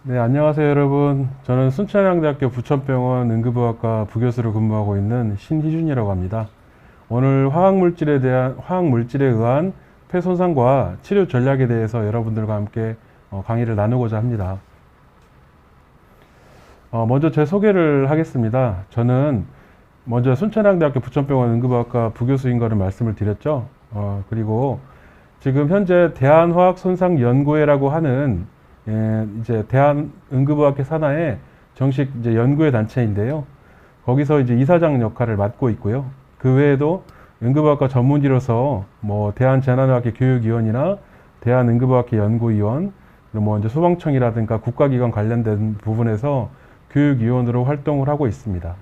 네, 안녕하세요, 여러분. 저는 순천향대학교 부천병원 응급의학과 부교수로 근무하고 있는 신희준이라고 합니다. 오늘 화학물질에 의한 폐 손상과 치료 전략에 대해서 여러분들과 함께 강의를 나누고자 합니다. 먼저 제 소개를 하겠습니다. 저는 먼저 순천향대학교 부천병원 응급의학과 부교수인 것을 말씀을 드렸죠. 그리고 지금 현재 대한화학손상연구회라고 하는 이제 대한응급의학회 산하의 정식 이제 연구회 단체인데요. 거기서 이제 이사장 역할을 맡고 있고요. 그 외에도 응급의학과 전문의로서 뭐 대한재난의학회 교육위원이나 대한응급의학회 연구위원, 그리고 뭐 이제 소방청이라든가 국가기관 관련된 부분에서 교육위원으로 활동을 하고 있습니다.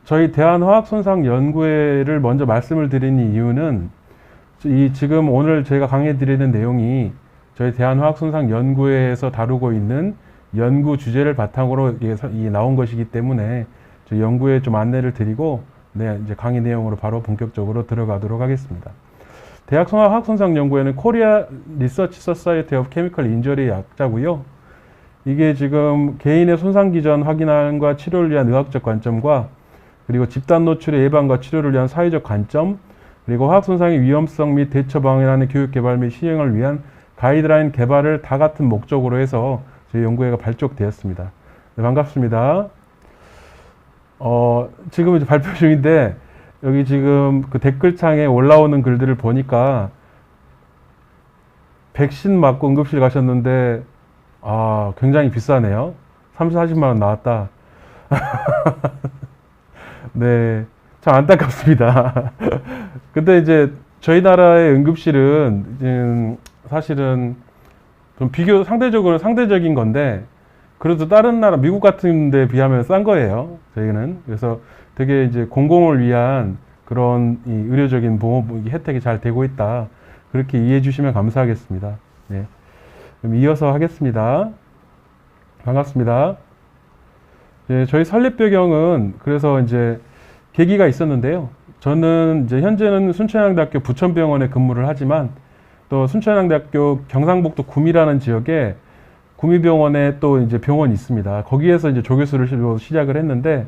저희 대한화학손상연구회를 먼저 말씀을 드리는 이유는 지금 오늘 제가 강의 드리는 내용이 저희 대한화학손상연구회에서 다루고 있는 연구 주제를 바탕으로 나온 것이기 때문에 저희 연구에 좀 안내를 드리고 이제 강의 내용으로 바로 본격적으로 들어가도록 하겠습니다. 대학화학손상연구회는 코리아 리서치 소사이어티 오브 케미컬 인저리 약자고요. 이게 지금 개인의 손상 기전 확인과 치료를 위한 의학적 관점과 그리고 집단 노출의 예방과 치료를 위한 사회적 관점, 그리고 화학손상의 위험성 및 대처 방안의 교육 개발 및 시행을 위한 가이드라인 개발을 다 같은 목적으로 해서 저희 연구회가 발족되었습니다. 네, 반갑습니다. 지금 이제 발표 중인데 여기 지금 그 댓글창에 올라오는 글들을 보니까 백신 맞고 응급실 가셨는데 굉장히 비싸네요. 30, 40만 원 나왔다. 네, 참 안타깝습니다. 근데 이제 저희 나라의 응급실은 사실은 좀 상대적인 건데 그래도 다른 나라 미국 같은 데 비하면 싼 거예요. 저희는. 그래서 되게 이제 공공을 위한 그런 의료적인 보험 혜택이 잘 되고 있다. 그렇게 이해해 주시면 감사하겠습니다. 네. 그럼 이어서 하겠습니다. 반갑습니다. 네, 저희 설립 배경은 그래서 이제 계기가 있었는데요. 저는 이제 현재는 순천향대학교 부천병원에 근무를 하지만 또 순천향대학교 경상북도 구미라는 지역에 구미병원에 또 이제 병원이 있습니다. 거기에서 이제 조교수를 시작을 했는데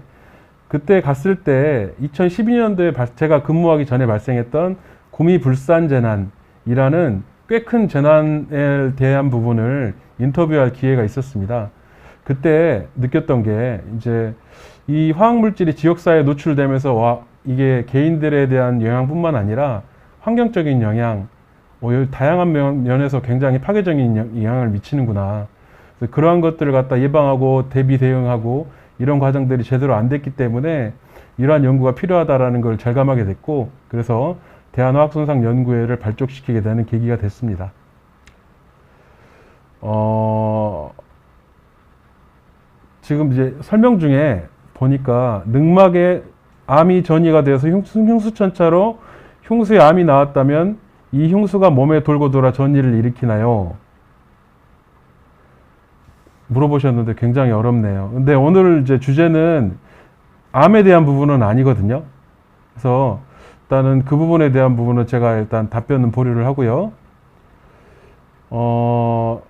그때 갔을 때 2012년도에 제가 근무하기 전에 발생했던 구미불산 재난이라는 꽤 큰 재난에 대한 부분을 인터뷰할 기회가 있었습니다. 그때 느꼈던 게 이제 이 화학물질이 지역사회에 노출되면서 이게 개인들에 대한 영향뿐만 아니라 환경적인 영향, 다양한 면에서 굉장히 파괴적인 영향을 미치는구나. 그래서 그러한 것들을 갖다 예방하고 대비 대응하고 이런 과정들이 제대로 안 됐기 때문에 이러한 연구가 필요하다라는 걸 절감하게 됐고, 그래서 대한화학손상연구회를 발족시키게 되는 계기가 됐습니다. 지금 이제 설명 중에 보니까 늑막에 암이 전이가 되어서 흉수천차로 흉수에 암이 나왔다면 이 흉수가 몸에 돌고 돌아 전이를 일으키나요? 물어보셨는데 굉장히 어렵네요. 근데 오늘 이제 주제는 암에 대한 부분은 아니거든요. 그래서 일단은 그 부분에 대한 부분은 제가 일단 답변은 보류를 하고요.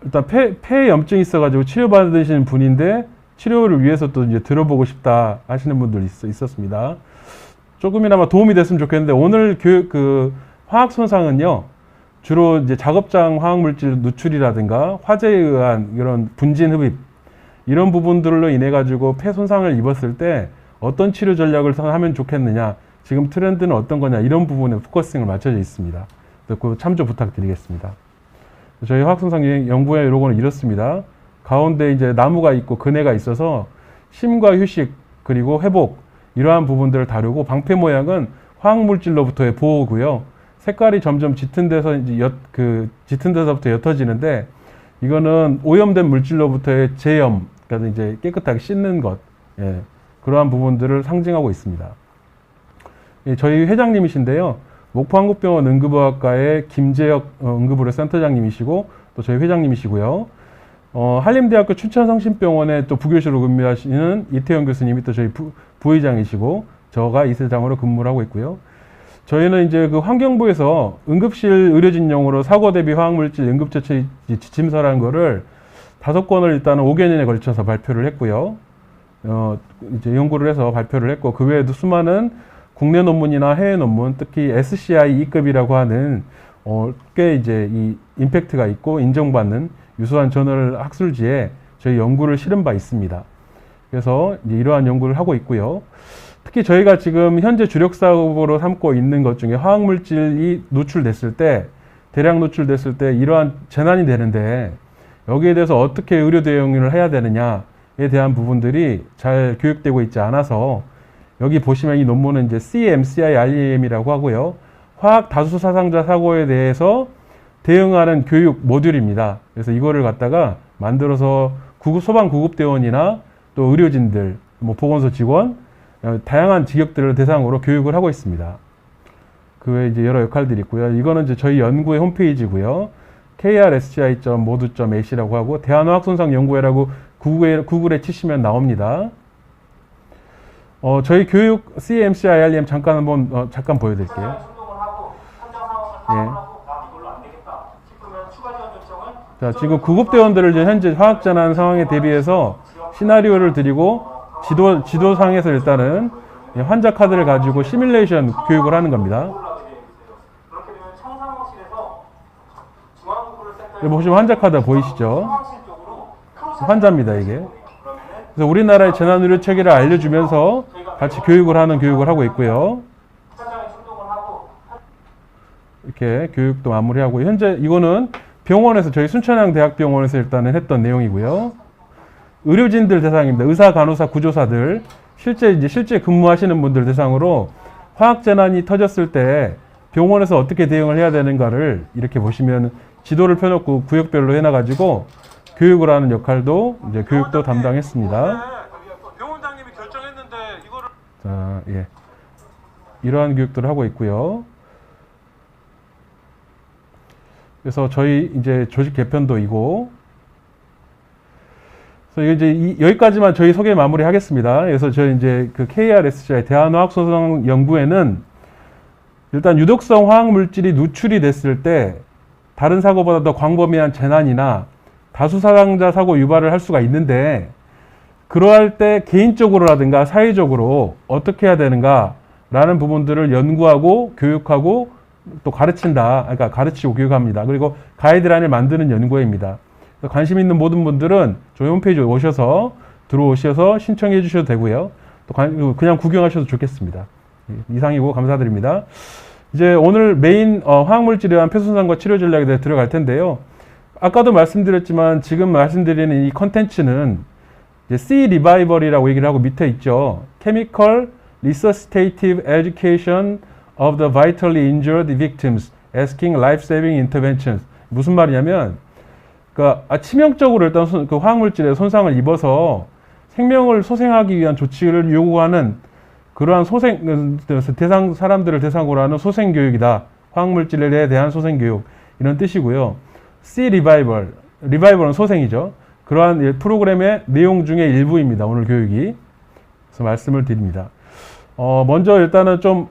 일단 폐에 염증이 있어가지고 치료받으시는 분인데 치료를 위해서 또 이제 들어보고 싶다 하시는 분들 있었습니다. 조금이나마 도움이 됐으면 좋겠는데 오늘 화학 손상은요, 주로 이제 작업장 화학물질 누출이라든가 화재에 의한 이런 분진 흡입 이런 부분들로 인해 가지고 폐 손상을 입었을 때 어떤 치료 전략을 하면 좋겠느냐, 지금 트렌드는 어떤 거냐, 이런 부분에 포커싱을 맞춰져 있습니다. 그 참조 부탁드리겠습니다. 저희 화학손상 연구의 요거는 이렇습니다. 가운데 이제 나무가 있고 그네가 있어서 심과 휴식 그리고 회복 이러한 부분들을 다루고, 방패 모양은 화학물질로부터의 보호고요. 색깔이 점점 짙은 데서부터 옅어지는데 이거는 오염된 물질로부터의 제염, 그러니까 이제 깨끗하게 씻는 것, 그러한 부분들을 상징하고 있습니다. 저희 회장님이신데요. 목포한국병원 응급의학과의 김재혁 응급의료 센터장님이시고 또 저희 회장님이시고요. 한림대학교 춘천성심병원에 또 부교수로 근무하시는 이태영 교수님이 또 저희 부의장이시고 저가 이사장으로 근무를 하고 있고요. 저희는 이제 그 환경부에서 응급실 의료진용으로 사고 대비 화학물질 응급처치 지침서라는 거를 5권을 일단은 5개년에 걸쳐서 발표를 했고요. 이제 연구를 해서 발표를 했고, 그 외에도 수많은 국내 논문이나 해외 논문, 특히 SCI 2급이라고 하는 꽤 이제 이 임팩트가 있고 인정받는 유수한 저널 학술지에 저희 연구를 실은 바 있습니다. 그래서 이제 이러한 연구를 하고 있고요. 특히 저희가 지금 현재 주력 사업으로 삼고 있는 것 중에 화학물질이 노출됐을 때, 대량 노출됐을 때 이러한 재난이 되는데 여기에 대해서 어떻게 의료 대응을 해야 되느냐에 대한 부분들이 잘 교육되고 있지 않아서, 여기 보시면 이 논문은 이제 CMCI REM이라고 하고요. 화학 다수 사상자 사고에 대해서 대응하는 교육 모듈입니다. 그래서 이거를 갖다가 만들어서 소방 구급대원이나 또 의료진들, 뭐 보건소 직원, 다양한 직역들을 대상으로 교육을 하고 있습니다. 그 외에 이제 여러 역할들이 있고요. 이거는 이제 저희 연구의 홈페이지고요. krsci.modu.ac라고 하고 대한화학손상연구회라고 구글에 치시면 나옵니다. 저희 교육 CMCI REM 잠깐 보여드릴게요. 예. 자, 지금 구급대원들을 현재 화학재난 상황에 대비해서 시나리오를 드리고 지도상에서 일단은 환자 카드를 가지고 시뮬레이션 교육을 하는 겁니다. 여기 보시면 환자 카드 보이시죠? 환자입니다, 이게. 그래서 우리나라의 재난의료 체계를 알려주면서 같이 교육을 하고 있고요. 이렇게 교육도 마무리하고, 현재 이거는 병원에서 저희 순천향대학병원에서 일단은 했던 내용이고요. 의료진들 대상입니다. 의사, 간호사, 구조사들, 실제 근무하시는 분들 대상으로 화학 재난이 터졌을 때 병원에서 어떻게 대응을 해야 되는가를 이렇게 보시면 지도를 펴놓고 구역별로 해놔가지고 교육을 하는 역할도 이제 교육도 담당했습니다. 병원장님이 결정했는데 이거를 자, 예, 이러한 교육들을 하고 있고요. 그래서 저희 이제 조직 개편도 이고, 그래서 이제 여기까지만 저희 소개 마무리하겠습니다. 그래서 저희 이제 그 KRSCI 대한화학소상연구회는 일단 유독성 화학물질이 누출이 됐을 때 다른 사고보다 더 광범위한 재난이나 다수 사상자 사고 유발을 할 수가 있는데, 그러할 때 개인적으로라든가 사회적으로 어떻게 해야 되는가라는 부분들을 연구하고 교육하고 또 그러니까 가르치고 교육합니다. 그리고 가이드라인을 만드는 연구회입니다. 관심 있는 모든 분들은 저희 홈페이지에 들어오셔서 신청해 주셔도 되고요. 또 그냥 구경하셔도 좋겠습니다. 이상이고 감사드립니다. 이제 오늘 메인 화학물질에 의한 폐손상과 치료 전략에 대해 들어갈 텐데요. 아까도 말씀드렸지만 지금 말씀드리는 이 컨텐츠는 C 리바이벌이라고 얘기를 하고 밑에 있죠. Chemical Resuscitative Education of the Vitally Injured Victims Asking Life-Saving Interventions. 무슨 말이냐면, 그러니까 치명적으로 일단 그 화학물질에 손상을 입어서 생명을 소생하기 위한 조치를 요구하는 그러한 사람들을 대상으로 하는 소생교육이다. 화학물질에 대한 소생교육, 이런 뜻이고요. C 리바이벌은 소생이죠. 그러한 프로그램의 내용 중에 일부입니다. 오늘 교육이. 그래서 말씀을 드립니다. 먼저 일단은 좀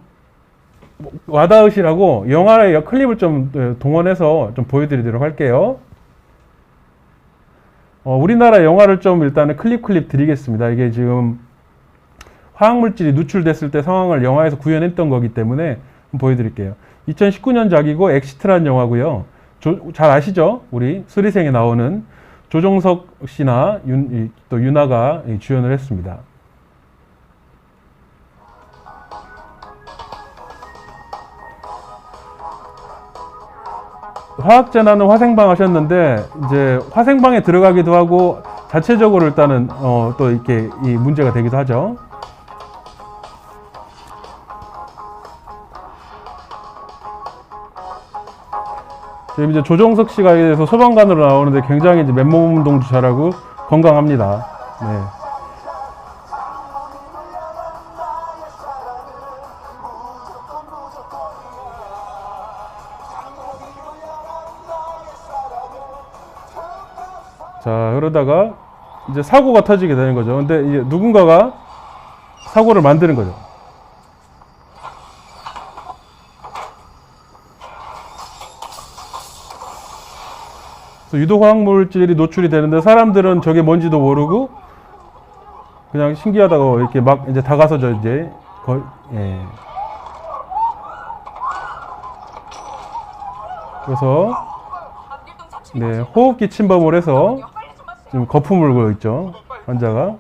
와닿으시라고 영화의 클립을 좀 동원해서 좀 보여드리도록 할게요. 우리나라 영화를 좀 일단은 클립 드리겠습니다. 이게 지금 화학물질이 누출됐을 때 상황을 영화에서 구현했던 거기 때문에 보여드릴게요. 2019년작이고 엑시트라는 영화고요. 잘 아시죠? 우리 수리생에 나오는 조정석 씨나 또 윤아가 주연을 했습니다. 화학재난은 화생방 하셨는데, 이제 화생방에 들어가기도 하고 자체적으로 일단은 또 이렇게 이 문제가 되기도 하죠. 지금 이제 조정석 씨가 대해서 소방관으로 나오는데 굉장히 이제 맨몸 운동도 잘하고 건강합니다. 네. 자, 그러다가 이제 사고가 터지게 되는 거죠. 근데 이제 누군가가 사고를 만드는 거죠. 그래서 유독 화학 물질이 노출이 되는데 사람들은 저게 뭔지도 모르고 그냥 신기하다고 이렇게 막 이제 다가서 저 이제 예. 그래서 네, 호흡기 침범을 해서 지금 거품을 물고 있죠. 환자가.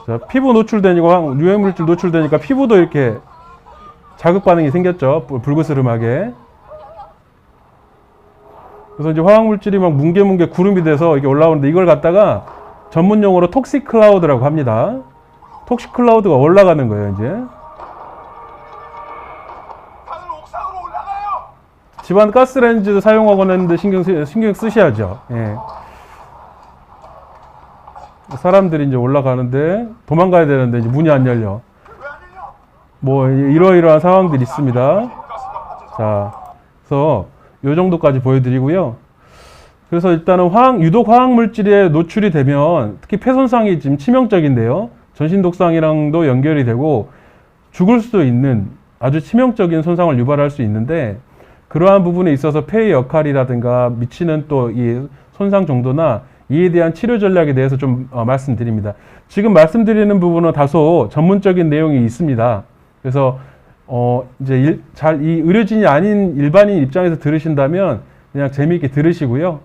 자, 피부 노출되니까 유해물질 노출되니까 피부도 이렇게 자극 반응이 생겼죠. 불그스름하게. 그래서 이제 화학물질이 막 뭉게뭉게 구름이 돼서 이게 올라오는데 이걸 갖다가 전문 용어로 톡식 클라우드라고 합니다. 톡식 클라우드가 올라가는 거예요, 이제. 다들 옥상으로 올라가요. 집안 가스레인지도 사용하곤 했는데 신경 쓰셔야죠. 예. 사람들이 이제 올라가는데 도망가야 되는데 이제 문이 안 열려. 왜 안 열려? 뭐 이러이러한 상황들이 있습니다. 자, 그래서 요 정도까지 보여드리고요. 그래서 일단은 유독 화학 물질에 노출이 되면 특히 폐 손상이 지금 치명적인데요. 전신 독성이랑도 연결이 되고 죽을 수도 있는 아주 치명적인 손상을 유발할 수 있는데 그러한 부분에 있어서 폐의 역할이라든가 미치는 또 이 손상 정도나 이에 대한 치료 전략에 대해서 좀 말씀드립니다. 지금 말씀드리는 부분은 다소 전문적인 내용이 있습니다. 그래서 이제 이 의료진이 아닌 일반인 입장에서 들으신다면 그냥 재미있게 들으시고요.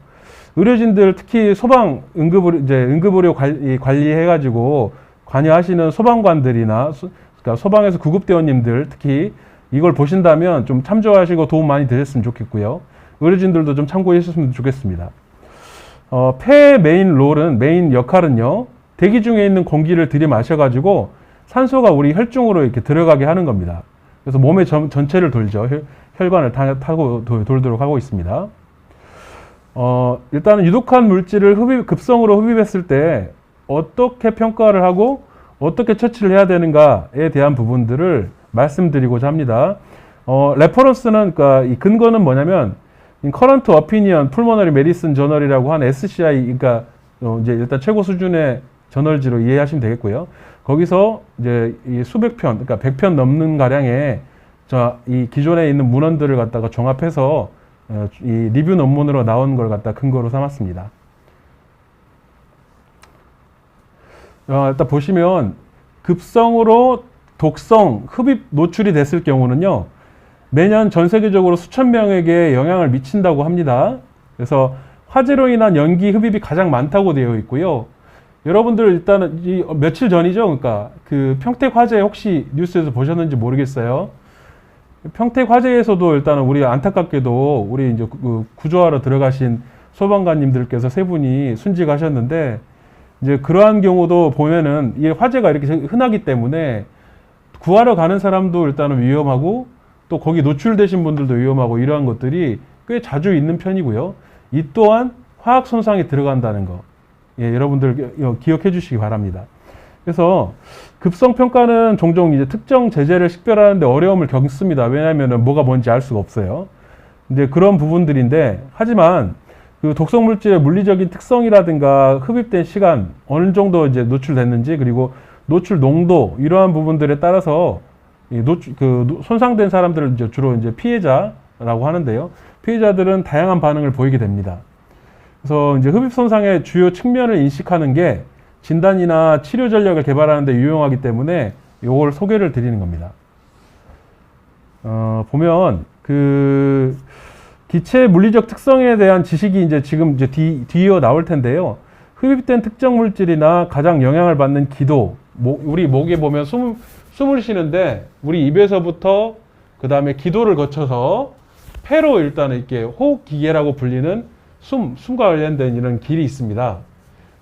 의료진들 특히 소방 응급의료 관리해가지고 관여하시는 소방관들이나 그러니까 소방에서 구급대원님들 특히 이걸 보신다면 좀 참조하시고 도움 많이 되셨으면 좋겠고요. 의료진들도 좀 참고해 주셨으면 좋겠습니다. 폐의 메인 역할은요, 대기 중에 있는 공기를 들이마셔가지고 산소가 우리 혈중으로 이렇게 들어가게 하는 겁니다. 그래서 몸의 전체를 돌죠. 혈관을 타고 돌도록 하고 있습니다. 일단은 유독한 물질을 급성으로 흡입했을 때 어떻게 평가를 하고 어떻게 처치를 해야 되는가에 대한 부분들을 말씀드리고자 합니다. 레퍼런스는, 그러니까 이 근거는 뭐냐면, Current Opinion Pulmonary Medicine Journal이라고 한 SCI, 그러니까 이제 일단 최고 수준의 저널지로 이해하시면 되겠고요. 거기서 이제 이 수백 편, 그러니까 100편 넘는 가량의 이 기존에 있는 문헌들을 갖다가 종합해서 이 리뷰 논문으로 나온 걸 갖다 근거로 삼았습니다. 일단 보시면 급성으로 독성 흡입 노출이 됐을 경우는요, 매년 전 세계적으로 수천 명에게 영향을 미친다고 합니다. 그래서 화재로 인한 연기 흡입이 가장 많다고 되어 있고요. 여러분들 일단은 며칠 전이죠. 그러니까 그 평택 화재 혹시 뉴스에서 보셨는지 모르겠어요. 평택 화재에서도 일단은 우리 안타깝게도 우리 이제 구조하러 들어가신 소방관님들께서 세 분이 순직하셨는데, 이제 그러한 경우도 보면은 이 화재가 이렇게 흔하기 때문에 구하러 가는 사람도 일단은 위험하고 또 거기 노출되신 분들도 위험하고 이러한 것들이 꽤 자주 있는 편이고요. 이 또한 화학 손상이 들어간다는 거, 예, 여러분들 기억해 주시기 바랍니다. 그래서 급성 평가는 종종 이제 특정 제재를 식별하는데 어려움을 겪습니다. 왜냐하면 뭐가 뭔지 알 수가 없어요. 근데 그런 부분들인데, 하지만 그 독성 물질의 물리적인 특성이라든가 흡입된 시간, 어느 정도 이제 노출됐는지, 그리고 노출 농도, 이러한 부분들에 따라서 손상된 사람들을 이제 주로 이제 피해자라고 하는데요. 피해자들은 다양한 반응을 보이게 됩니다. 그래서 이제 흡입 손상의 주요 측면을 인식하는 게 진단이나 치료 전략을 개발하는 데 유용하기 때문에 이걸 소개를 드리는 겁니다. 보면 그 기체의 물리적 특성에 대한 지식이 이제 지금 이제 뒤이어 나올 텐데요. 흡입된 특정 물질이나 가장 영향을 받는 기도, 우리 목에 보면 숨을 쉬는데 우리 입에서부터 그 다음에 기도를 거쳐서 폐로 일단 이렇게 호흡기계라고 불리는 숨과 관련된 이런 길이 있습니다.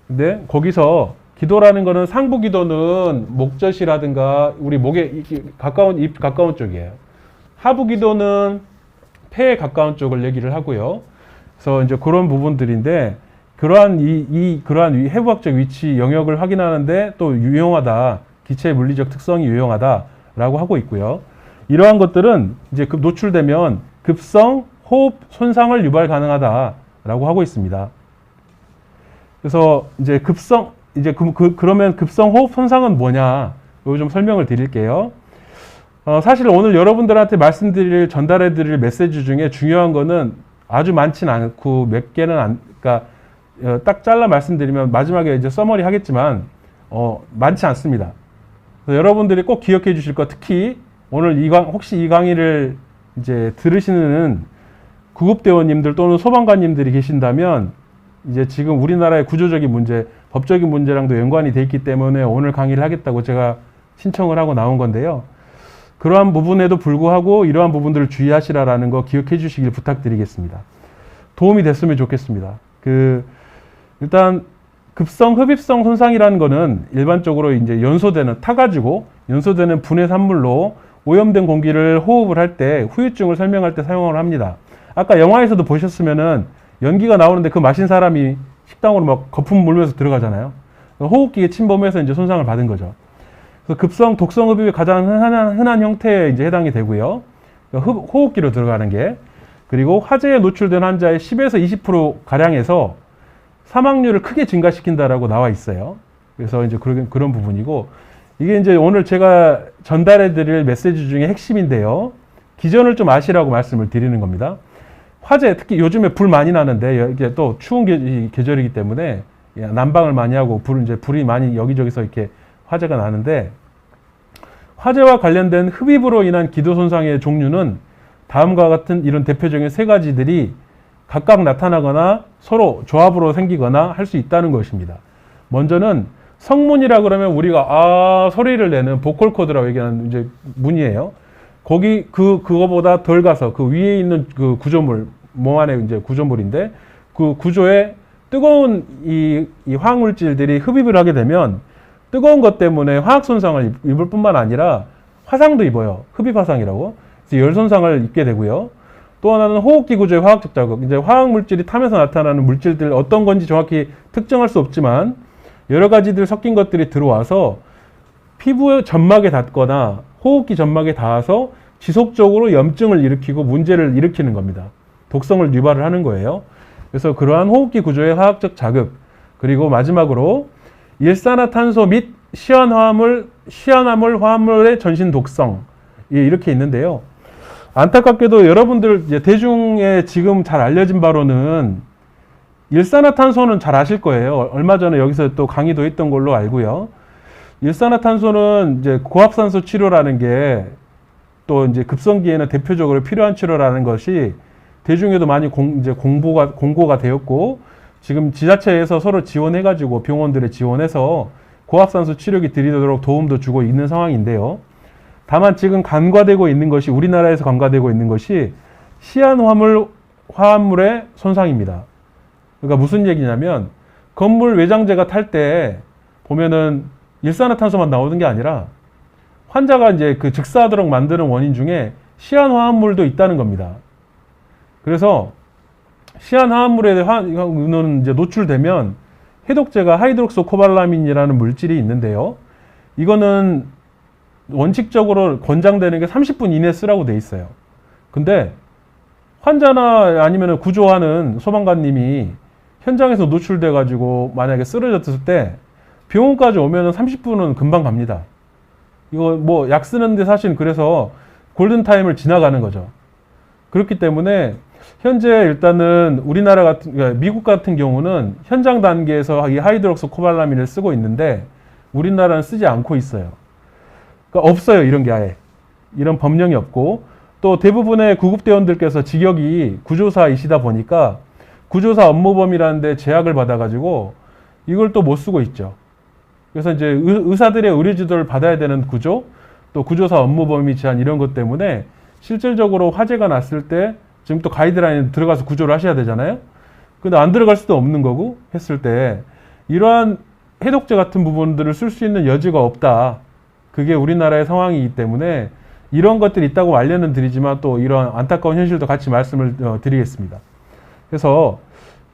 근데 거기서 기도라는 거는 상부 기도는 목젖이라든가 우리 목에 입 가까운 쪽이에요. 하부 기도는 폐에 가까운 쪽을 얘기를 하고요. 그래서 이제 그런 부분들인데, 그러한 해부학적 위치 영역을 확인하는데 또 유용하다, 기체의 물리적 특성이 유용하다라고 하고 있고요. 이러한 것들은 이제 노출되면 급성 호흡 손상을 유발 가능하다라고 하고 있습니다. 그래서 이제 그러면 급성 호흡 손상은 뭐냐? 이거 좀 설명을 드릴게요. 사실 오늘 여러분들한테 전달해 드릴 메시지 중에 중요한 거는 아주 많지는 않고 몇 개는 그러니까 딱 잘라 말씀드리면 마지막에 이제 서머리 하겠지만 많지 않습니다. 그래서 여러분들이 꼭 기억해 주실 것, 특히 오늘 혹시 이 강의를 이제 들으시는 구급대원님들 또는 소방관님들이 계신다면 이제 지금 우리나라의 구조적인 문제, 법적인 문제랑도 연관이 돼 있기 때문에 오늘 강의를 하겠다고 제가 신청을 하고 나온 건데요. 그러한 부분에도 불구하고 이러한 부분들을 주의하시라라는 거 기억해 주시길 부탁드리겠습니다. 도움이 됐으면 좋겠습니다. 일단 급성 흡입성 손상이라는 거는 일반적으로 이제 타가지고 연소되는 분해 산물로 오염된 공기를 호흡을 할 때 후유증을 설명할 때 사용을 합니다. 아까 영화에서도 보셨으면은 연기가 나오는데 그 마신 사람이 식당으로 막 거품 물면서 들어가잖아요. 호흡기에 침범해서 이제 손상을 받은 거죠. 그래서 급성 독성 흡입이 가장 흔한 형태에 이제 해당이 되고요. 호흡기로 들어가는 게. 그리고 화재에 노출된 환자의 10에서 20% 가량에서 사망률을 크게 증가시킨다라고 나와 있어요. 그래서 이제 그런 부분이고, 이게 이제 오늘 제가 전달해 드릴 메시지 중에 핵심인데요. 기전을 좀 아시라고 말씀을 드리는 겁니다. 화재, 특히 요즘에 불 많이 나는데, 이게 또 추운 계절이기 때문에 난방을 많이 하고 불이 많이 여기저기서 이렇게 화재가 나는데, 화재와 관련된 흡입으로 인한 기도 손상의 종류는 다음과 같은 이런 대표적인 세 가지들이 각각 나타나거나 서로 조합으로 생기거나 할 수 있다는 것입니다. 먼저는 성문이라 그러면 우리가 소리를 내는 보컬 코드라고 얘기하는 이제 문이에요. 그거보다 덜 가서 그 위에 있는 그 구조물, 몸 안에 이제 구조물인데 그 구조에 뜨거운 이 화학물질들이 흡입을 하게 되면 뜨거운 것 때문에 화학 손상을 입을 뿐만 아니라 화상도 입어요. 흡입 화상이라고. 그래서 열 손상을 입게 되고요. 또 하나는 호흡기 구조의 화학적 자극. 이제 화학물질이 타면서 나타나는 물질들 어떤 건지 정확히 특정할 수 없지만 여러 가지들 섞인 것들이 들어와서 피부 점막에 닿거나 호흡기 점막에 닿아서 지속적으로 염증을 일으키고 문제를 일으키는 겁니다. 독성을 유발을 하는 거예요. 그래서 그러한 호흡기 구조의 화학적 자극, 그리고 마지막으로 일산화탄소 및 시한화물 화합물의 전신 독성, 이렇게 있는데요. 안타깝게도 여러분들 이제 대중에 지금 잘 알려진 바로는 일산화탄소는 잘 아실 거예요. 얼마 전에 여기서 또 강의도 했던 걸로 알고요. 일산화탄소는 이제 고압산소 치료라는 게 또 이제 급성기에는 대표적으로 필요한 치료라는 것이 대중에도 많이 공고가 되었고, 지금 지자체에서 서로 지원해가지고 병원들에 지원해서 고압산소 치료기 드리도록 도움도 주고 있는 상황인데요. 다만 지금 우리나라에서 간과되고 있는 것이 시한화물의 손상입니다. 그러니까 무슨 얘기냐면 건물 외장재가 탈 때 보면은 일산화탄소만 나오는 게 아니라 환자가 이제 그 즉사하도록 만드는 원인 중에 시한화합물도 있다는 겁니다. 그래서 시한화합물에 이제 노출되면 해독제가 하이드록소코발라민이라는 물질이 있는데요. 이거는 원칙적으로 권장되는 게 30분 이내에 쓰라고 돼 있어요. 근데 환자나 아니면 구조하는 소방관님이 현장에서 노출돼 가지고 만약에 쓰러졌을 때 병원까지 오면은 30분은 금방 갑니다. 이거 뭐 약 쓰는데 사실 그래서 골든타임을 지나가는 거죠. 그렇기 때문에 현재 일단은 그러니까 미국 같은 경우는 현장 단계에서 이 하이드록소코발라민을 쓰고 있는데 우리나라는 쓰지 않고 있어요. 그러니까 없어요. 이런 게 아예. 이런 법령이 없고, 또 대부분의 구급대원들께서 직역이 구조사이시다 보니까 구조사 업무범위라는 데 제약을 받아가지고 이걸 또 못 쓰고 있죠. 그래서 이제 의사들의 의료 지도를 받아야 되는 구조, 또 구조사 업무범위 제한 이런 것 때문에 실질적으로 화재가 났을 때 지금 또 가이드라인에 들어가서 구조를 하셔야 되잖아요. 근데 안 들어갈 수도 없는 거고 했을 때 이러한 해독제 같은 부분들을 쓸 수 있는 여지가 없다. 그게 우리나라의 상황이기 때문에 이런 것들이 있다고 알려는 드리지만 또 이런 안타까운 현실도 같이 말씀을 드리겠습니다. 그래서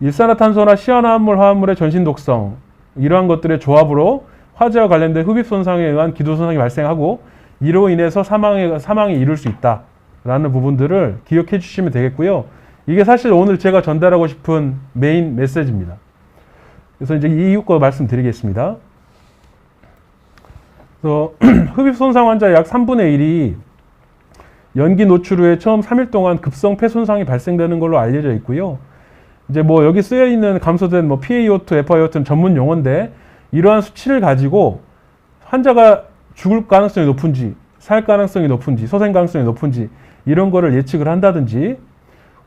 일산화탄소나 시한화합물, 화합물의 전신 독성, 이러한 것들의 조합으로 화재와 관련된 흡입 손상에 의한 기도 손상이 발생하고 이로 인해서 사망에 이를 수 있다라는 부분들을 기억해 주시면 되겠고요. 이게 사실 오늘 제가 전달하고 싶은 메인 메시지입니다. 그래서 이제 이유 거 말씀드리겠습니다. 그래서 흡입 손상 환자의 약 3분의 1이 연기 노출 후에 처음 3일 동안 급성 폐 손상이 발생되는 걸로 알려져 있고요. 이제 뭐 여기 쓰여 있는 감소된 뭐 PaO2, FiO2는 전문 용어인데 이러한 수치를 가지고 환자가 죽을 가능성이 높은지, 살 가능성이 높은지, 소생 가능성이 높은지 이런 거를 예측을 한다든지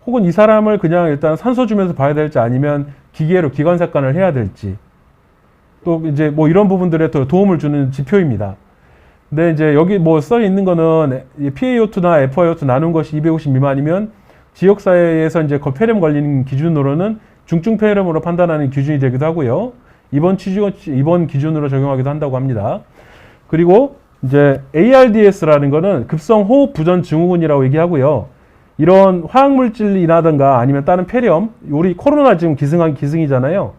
혹은 이 사람을 그냥 일단 산소 주면서 봐야 될지 아니면 기계로 기관삭관을 해야 될지 또 이제 뭐 이런 부분들에 더 도움을 주는 지표입니다. 근데 이제 여기 뭐 써 있는 거는 PaO2나 FiO2 나눈 것이 250 미만이면 지역사회에서 이제 폐렴 걸리는 기준으로는 중증 폐렴으로 판단하는 기준이 되기도 하고요. 이번 기준으로 적용하기도 한다고 합니다. 그리고 이제 ARDS라는 거는 급성 호흡 부전 증후군이라고 얘기하고요. 이런 화학물질이라든가 아니면 다른 폐렴, 우리 코로나 지금 기승이잖아요.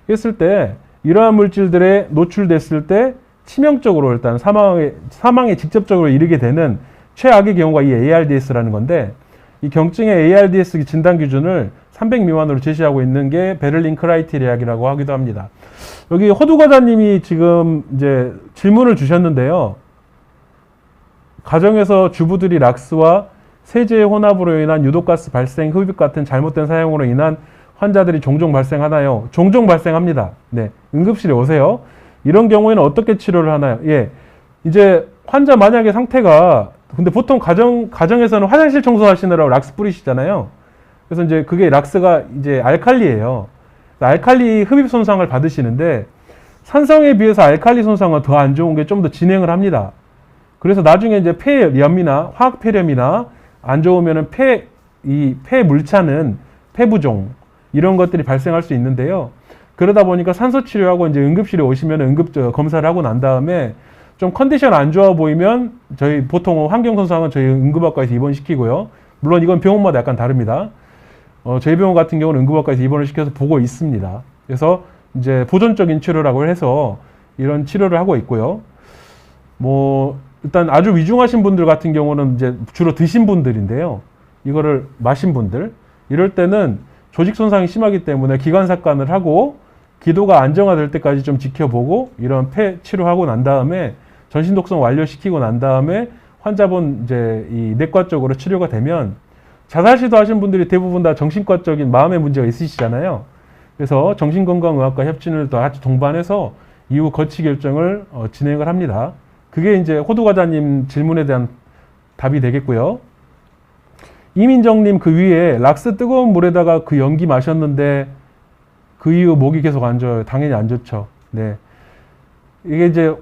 했을 때 이러한 물질들에 노출됐을 때 치명적으로 일단 사망에 직접적으로 이르게 되는 최악의 경우가 이 ARDS라는 건데 이 경증의 ARDS 진단 기준을 300 미만으로 제시하고 있는 게 베를린 크라이테리아라고 하기도 합니다. 여기 호두과자님이 지금 이제 질문을 주셨는데요. 가정에서 주부들이 락스와 세제의 혼합으로 인한 유독가스 발생, 흡입 같은 잘못된 사용으로 인한 환자들이 종종 발생하나요? 종종 발생합니다. 네, 응급실에 오세요. 이런 경우에는 어떻게 치료를 하나요? 예, 이제 환자 만약에 상태가 근데 보통 가정에서는 화장실 청소하시느라고 락스 뿌리시잖아요. 그래서 이제 그게 락스가 이제 알칼리예요. 알칼리 흡입 손상을 받으시는데 산성에 비해서 알칼리 손상은 더 안 좋은 게 좀 더 진행을 합니다. 그래서 나중에 이제 폐염이나 화학 폐렴이나 안 좋으면은 폐 물차는 폐부종 이런 것들이 발생할 수 있는데요. 그러다 보니까 산소 치료하고 이제 응급실에 오시면 검사를 하고 난 다음에 좀 컨디션 안 좋아 보이면 저희 보통 환경 손상은 저희 응급학과에서 입원시키고요. 물론 이건 병원마다 약간 다릅니다. 저희 병원 같은 경우는 응급학과에서 입원을 시켜서 보고 있습니다. 그래서 이제 보존적인 치료라고 해서 이런 치료를 하고 있고요. 뭐 일단 아주 위중하신 분들 같은 경우는 이제 주로 드신 분들인데요. 이거를 마신 분들 이럴 때는 조직 손상이 심하기 때문에 기관삭관을 하고 기도가 안정화될 때까지 좀 지켜보고 이런 폐 치료하고 난 다음에 전신 독성 완료시키고 난 다음에 환자분 이제 이 내과 쪽으로 치료가 되면 자살 시도하신 분들이 대부분 다 정신과적인 마음의 문제가 있으시잖아요. 그래서 정신건강의학과 협진을 더 같이 동반해서 이후 거치 결정을 진행을 합니다. 그게 이제 호두과자님 질문에 대한 답이 되겠고요. 이민정님 그 위에 락스 뜨거운 물에다가 그 연기 마셨는데 그 이후 목이 계속 안 좋아요. 당연히 안 좋죠. 네. 이게 이제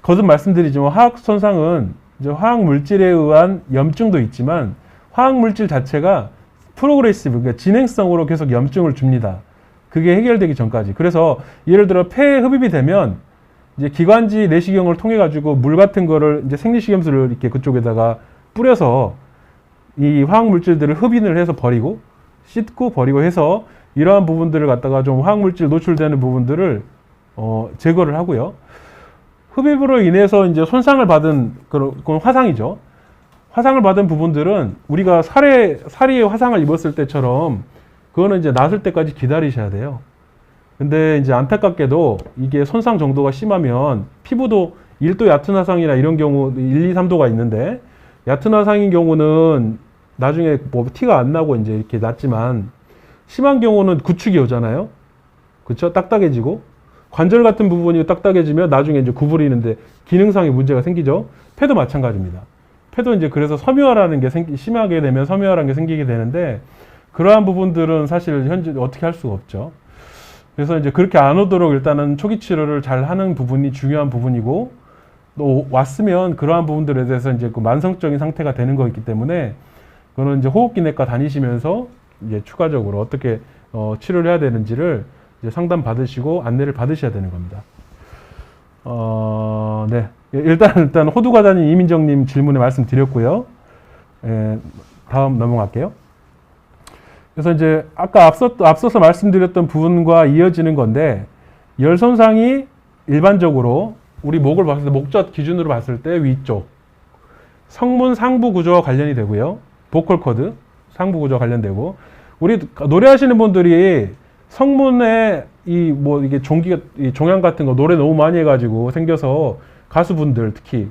거듭 말씀드리지만 화학 손상은 이제 화학 물질에 의한 염증도 있지만 화학 물질 자체가 프로그레시브, 그러니까 진행성으로 계속 염증을 줍니다. 그게 해결되기 전까지. 그래서 예를 들어 폐에 흡입이 되면 이제 기관지 내시경을 통해 가지고 물 같은 거를 이제 생리식염수를 이렇게 그쪽에다가 뿌려서 이 화학 물질들을 흡인을 해서 버리고 씻고 버리고 해서 이러한 부분들을 갖다가 좀 화학 물질 노출되는 부분들을 제거를 하고요. 흡입으로 인해서 이제 손상을 받은 그건 화상이죠. 화상을 받은 부분들은 우리가 사리에 화상을 입었을 때처럼 그거는 이제 낫을 때까지 기다리셔야 돼요. 근데 이제 안타깝게도 이게 손상 정도가 심하면 피부도 1도 얕은 화상이나 이런 경우 1, 2, 3도가 있는데 얕은 화상인 경우는 나중에 뭐 티가 안 나고 이제 이렇게 났지만 심한 경우는 구축이 오잖아요. 그쵸? 딱딱해지고 관절 같은 부분이 딱딱해지면 나중에 이제 구부리는데 기능상의 문제가 생기죠. 폐도 마찬가지입니다. 폐도 이제 그래서 섬유화라는 게 심하게 되면 섬유화라는 게 생기게 되는데 그러한 부분들은 사실 현재 어떻게 할 수가 없죠. 그래서 이제 그렇게 안 오도록 일단은 초기 치료를 잘 하는 부분이 중요한 부분이고 또 왔으면 그러한 부분들에 대해서 이제 그 만성적인 상태가 되는 거기 때문에 그거는 이제 호흡기내과 다니시면서 이제 추가적으로 어떻게 치료를 해야 되는지를 이제 상담 받으시고 안내를 받으셔야 되는 겁니다. 네. 일단 호두과자님 이민정님 질문에 말씀드렸고요. 다음 넘어갈게요. 그래서 이제 아까 앞서서 말씀드렸던 부분과 이어지는 건데 열 손상이 일반적으로 우리 목을 봤을 때 목젖 기준으로 봤을 때 위쪽 성문 상부 구조와 관련이 되고요. 보컬 코드 상부 구조와 관련되고 우리 노래하시는 분들이 성문에 이게 종양 같은 거 노래 너무 많이 해가지고 생겨서 가수분들 특히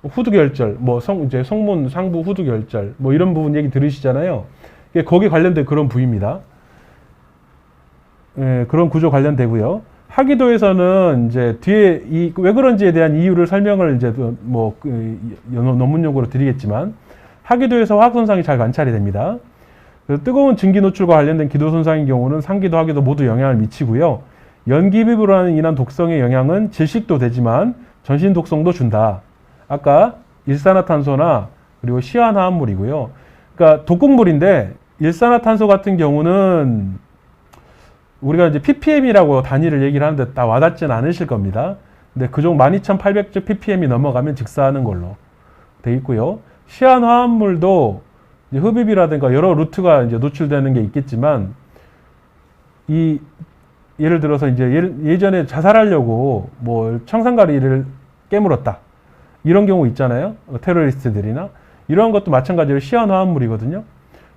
후두결절, 뭐 이제 성문 상부 후두결절, 뭐 이런 부분 얘기 들으시잖아요. 이게 거기 관련된 그런 부위입니다. 예, 그런 구조 관련되고요. 하기도에서는 이제 뒤에 왜 그런지에 대한 이유를 설명을 이제 논문용으로 드리겠지만, 하기도에서 화학 손상이 잘 관찰이 됩니다. 그래서 뜨거운 증기 노출과 관련된 기도 손상인 경우는 상기도 하기도 모두 영향을 미치고요. 연기 비브로 인한 독성의 영향은 질식도 되지만 전신 독성도 준다. 아까 일산화탄소나 그리고 시한화합물이고요. 그러니까 독극물인데 일산화탄소 같은 경우는 우리가 이제 ppm이라고 단위를 얘기를 하는데 다 와닿지는 않으실 겁니다. 근데 그중 12,800조 ppm이 넘어가면 직사하는 걸로 돼 있고요. 시한화합물도 이제 흡입이라든가 여러 루트가 이제 노출되는 게 있겠지만, 예를 들어서 이제 예전에 자살하려고 뭐 청산가리를 깨물었다, 이런 경우 있잖아요. 테러리스트들이나 이러한 것도 마찬가지로 시한화합물이거든요.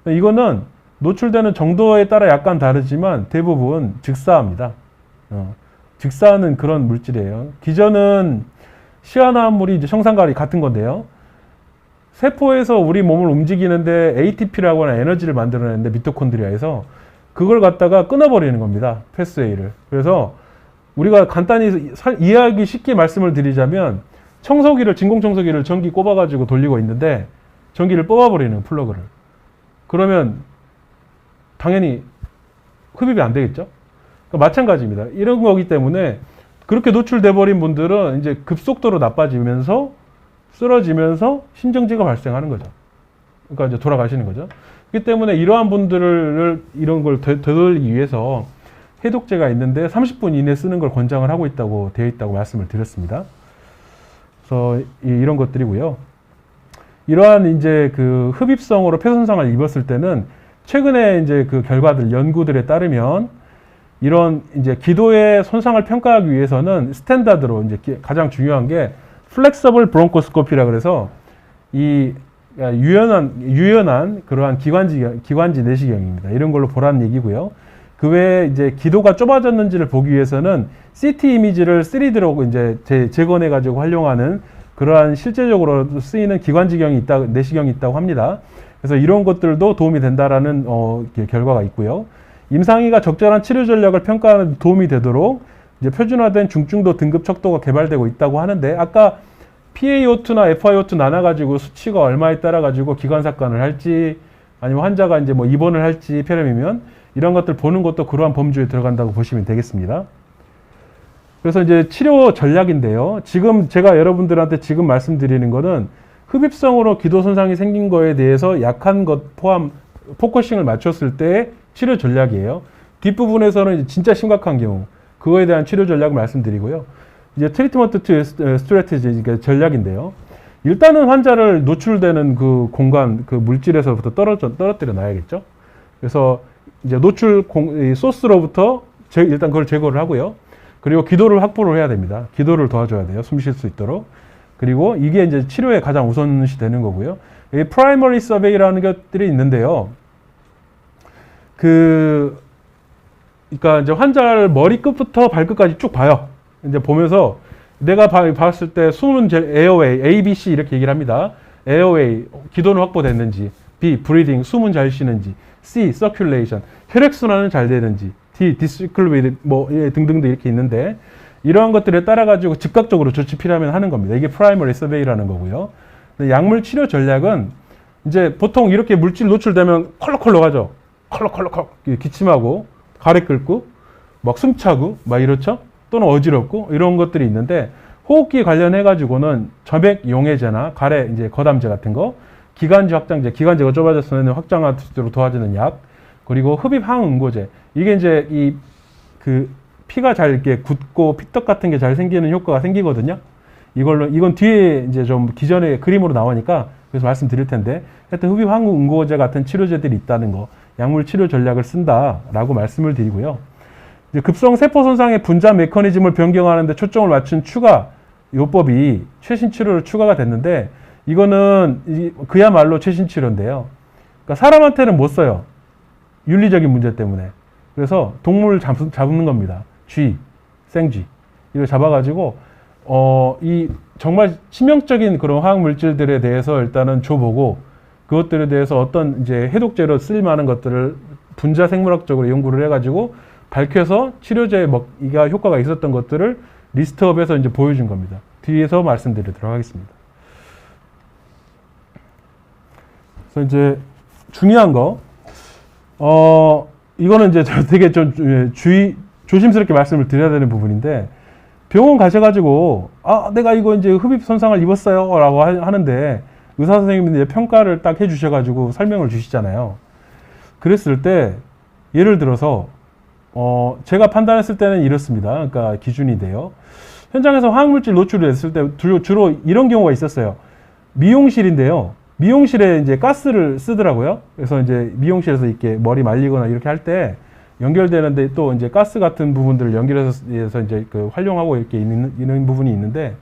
이거는 노출되는 정도에 따라 약간 다르지만 대부분 직사합니다. 직사하는 그런 물질이에요. 기전은 시한화합물이 이제 청산가리 같은 건데요. 세포에서 우리 몸을 움직이는데 ATP라고 하는 에너지를 만들어내는데 미토콘드리아에서 그걸 갖다가 끊어버리는 겁니다. 패스웨이를. 그래서 우리가 간단히 이해하기 쉽게 말씀을 드리자면, 진공청소기를 전기 꼽아가지고 돌리고 있는데 전기를 뽑아버리는 플러그를. 그러면 당연히 흡입이 안 되겠죠? 그러니까 마찬가지입니다. 이런 거기 때문에 그렇게 노출돼 버린 분들은 이제 급속도로 나빠지면서 쓰러지면서 신정지가 발생하는 거죠. 그러니까 이제 돌아가시는 거죠. 그렇기 때문에 이러한 분들을 이런 걸 되돌리기 위해서 해독제가 있는데 30분 이내 쓰는 걸 권장을 하고 있다고 되어 있다고 말씀을 드렸습니다. 그래서 이런 것들이고요. 이러한 이제 그 흡입성으로 폐 손상을 입었을 때는 최근에 이제 그 결과들, 연구들에 따르면 이런 이제 기도의 손상을 평가하기 위해서는 스탠다드로 이제 가장 중요한 게 플렉서블 브론코스코피라 그래서 이 유연한 그러한 기관지 내시경입니다. 이런 걸로 보라는 얘기고요. 그 외에 이제 기도가 좁아졌는지를 보기 위해서는 CT 이미지를 3D로 이제 재건해 가지고 활용하는 그러한 실제적으로 쓰이는 내시경이 있다고 합니다. 그래서 이런 것들도 도움이 된다라는 결과가 있고요. 임상의가 적절한 치료 전략을 평가하는 데 도움이 되도록 이제 표준화된 중증도 등급 척도가 개발되고 있다고 하는데, 아까 PaO2나 FiO2 나눠가지고 수치가 얼마에 따라가지고 기관삭관을 할지, 아니면 환자가 이제 뭐 입원을 할지 폐렴이면 이런 것들 보는 것도 그러한 범주에 들어간다고 보시면 되겠습니다. 그래서 이제 치료 전략인데요. 지금 제가 여러분들한테 지금 말씀드리는 거는 흡입성으로 기도 손상이 생긴 거에 대해서 약한 것 포함 포커싱을 맞췄을 때의 치료 전략이에요. 뒷부분에서는 진짜 심각한 경우, 그거에 대한 치료 전략을 말씀드리고요. 이제 트리트먼트 투 스트래티지, 그러니까 전략인데요. 일단은 환자를 노출되는 그 공간, 그 물질에서부터 떨어뜨려 놔야겠죠. 그래서 이제 소스로부터 일단 그걸 제거를 하고요. 그리고 기도를 확보를 해야 됩니다. 기도를 도와줘야 돼요. 숨 쉴 수 있도록. 그리고 이게 이제 치료에 가장 우선시 되는 거고요. 이 프라이머리 서베이라는 것들이 있는데요. 그러니까 이제 환자를 머리끝부터 발끝까지 쭉 봐요. 이제 보면서 내가 봤을 때 숨은 에어웨이, A, B, C 이렇게 얘기를 합니다. 에어웨이, 기도는 확보됐는지, B, 브리딩, 숨은 잘 쉬는지, C, 서큘레이션, 혈액순환은 잘 되는지, D, 디스클루이드, 등등등 이렇게 있는데, 이러한 것들에 따라 가지고 즉각적으로 조치 필요하면 하는 겁니다. 이게 프라이머리 서베이라는 거고요. 약물 치료 전략은 이제 보통 이렇게 물질 노출되면 컬럭컬럭 하죠. 컬럭컬럭 기침하고 가래 끓고 막 숨차고 막 이렇죠. 또는 어지럽고 이런 것들이 있는데, 호흡기 관련해 가지고는 점액 용해제나 가래 이제 거담제 같은 거, 기관지 확장제, 기관지가 좁아졌을 때 확장하도록 도와주는 약, 그리고 흡입 항응고제. 이게 이제 피가 잘 이렇게 굳고 피떡 같은 게 잘 생기는 효과가 생기거든요. 이건 뒤에 이제 좀 기존의 그림으로 나오니까 그래서 말씀드릴 텐데, 하여튼 흡입 항응고제 같은 치료제들이 있다는 거, 약물 치료 전략을 쓴다라고 말씀을 드리고요. 이제 급성 세포 손상의 분자 메커니즘을 변경하는 데 초점을 맞춘 추가 요법이 최신 치료로 추가가 됐는데, 이거는 그야말로 최신 치료인데요. 그러니까 사람한테는 못 써요. 윤리적인 문제 때문에. 그래서 동물을 잡는 겁니다. 쥐, 생쥐. 이걸 잡아가지고, 이 정말 치명적인 그런 화학 물질들에 대해서 일단은 줘보고 그것들에 대해서 어떤 이제 해독제로 쓸만한 것들을 분자 생물학적으로 연구를 해가지고 밝혀서 치료제에 이가 효과가 있었던 것들을 리스트업해서 이제 보여준 겁니다. 뒤에서 말씀드리도록 하겠습니다. 그래서 이제 중요한 거, 이거는 이제 되게 좀 조심스럽게 말씀을 드려야 되는 부분인데, 병원 가셔가지고, 내가 이거 이제 흡입 손상을 입었어요. 라고 하는데, 의사 선생님이 평가를 딱 해주셔가지고 설명을 주시잖아요. 그랬을 때, 예를 들어서, 제가 판단했을 때는 이렇습니다. 그러니까 기준이 돼요. 현장에서 화학물질 노출을 했을 때 주로 이런 경우가 있었어요. 미용실인데요. 미용실에 이제 가스를 쓰더라고요. 그래서 이제 미용실에서 이렇게 머리 말리거나 이렇게 할 때 연결되는데 또 이제 가스 같은 부분들을 연결해서 이제 그 활용하고 이렇게 있는 부분이 있는데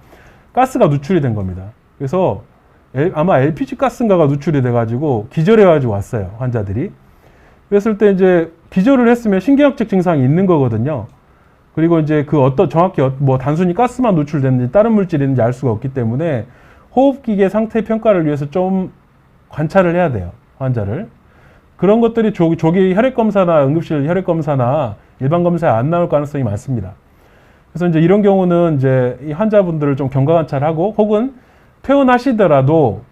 가스가 누출이 된 겁니다. 그래서 아마 LPG 가스인가가 누출이 돼가지고 기절해가지고 왔어요. 환자들이. 그랬을 때 이제 기절을 했으면 신경학적 증상이 있는 거거든요. 그리고 이제 정확히 뭐 단순히 가스만 노출됐는지 다른 물질이 있는지 알 수가 없기 때문에 호흡기계 상태 평가를 위해서 좀 관찰을 해야 돼요. 환자를. 그런 것들이 조기 혈액검사나 응급실 혈액검사나 일반 검사에 안 나올 가능성이 많습니다. 그래서 이제 이런 경우는 이제 이 환자분들을 좀 경과 관찰하고 혹은 퇴원하시더라도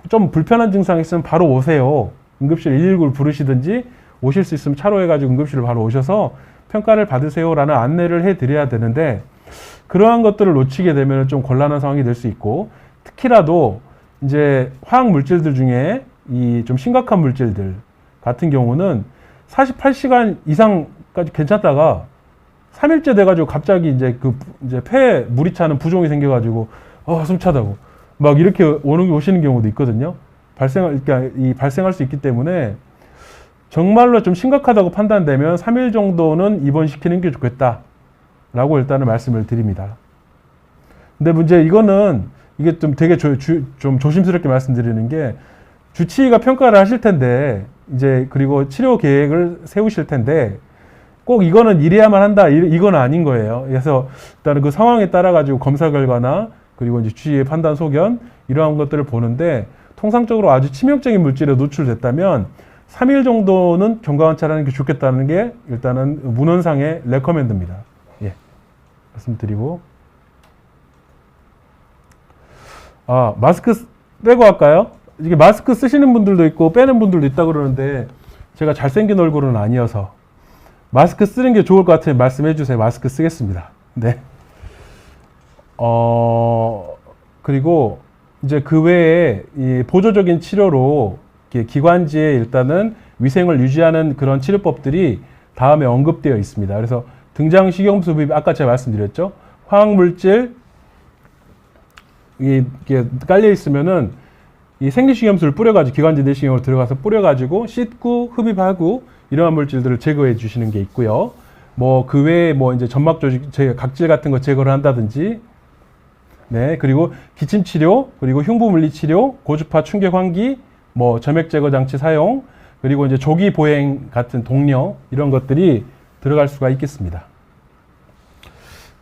좀 불편한 증상이 있으면 바로 오세요. 응급실 119를 부르시든지 오실 수 있으면 차로 해가지고 응급실을 바로 오셔서 평가를 받으세요라는 안내를 해드려야 되는데 그러한 것들을 놓치게 되면 좀 곤란한 상황이 될 수 있고 특히라도 이제 화학 물질들 중에 이 좀 심각한 물질들 같은 경우는 48시간 이상까지 괜찮다가 3일째 돼가지고 갑자기 이제 이제 폐에 물이 차는 부종이 생겨가지고 숨 차다고 막 이렇게 오시는 경우도 있거든요. 발생할 수 있기 때문에 정말로 좀 심각하다고 판단되면 3일 정도는 입원시키는 게 좋겠다라고 일단은 말씀을 드립니다. 근데 이거는 이게 좀 되게 좀 조심스럽게 말씀드리는 게 주치의가 평가를 하실 텐데 이제 그리고 치료 계획을 세우실 텐데 꼭 이거는 이래야만 한다 이건 아닌 거예요. 그래서 일단은 그 상황에 따라 가지고 검사 결과나 그리고 이제 주치의의 판단 소견 이러한 것들을 보는데 통상적으로 아주 치명적인 물질에 노출됐다면 3일 정도는 경과 관찰하는 게 좋겠다는 게 일단은 문헌상의 레커멘드입니다. 예. 말씀드리고 마스크 빼고 할까요? 이게 마스크 쓰시는 분들도 있고 빼는 분들도 있다고 그러는데 제가 잘생긴 얼굴은 아니어서 마스크 쓰는 게 좋을 것 같으면 말씀해 주세요. 마스크 쓰겠습니다. 네. 그리고 이제 그 외에 이 보조적인 치료로 기관지에 일단은 위생을 유지하는 그런 치료법들이 다음에 언급되어 있습니다. 그래서 등장 식염수 흡입 아까 제가 말씀드렸죠. 화학물질 이게 깔려 있으면은 이 생리식염수를 뿌려가지고 기관지 내시경으로 들어가서 뿌려가지고 씻고 흡입하고 이러한 물질들을 제거해 주시는 게 있고요. 뭐 그 외에 뭐 이제 점막 조직 각질 같은 거 제거를 한다든지, 네 그리고 기침 치료 그리고 흉부 물리 치료, 고주파 충격 환기, 뭐 점액 제거 장치 사용 그리고 이제 조기 보행 같은 동료 이런 것들이 들어갈 수가 있겠습니다.